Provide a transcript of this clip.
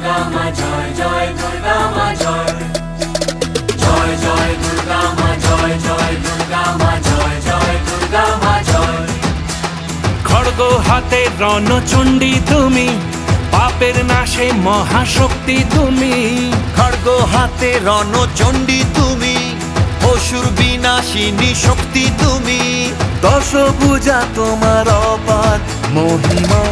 দুর্গা মা জয় জয় দুর্গা মা জয় জয় জয় দুর্গা মা জয় জয় দুর্গা মা জয় জয় দুর্গা মা জয়। খড়গ হাতে রণচণ্ডী তুমি, পাপের নাশে মহাশক্তি তুমি। খড়গ হাতে রণচণ্ডী তুমি, অসুর বিনাশিনী শক্তি তুমি। দশভুজা তোমার অপার মহিমা।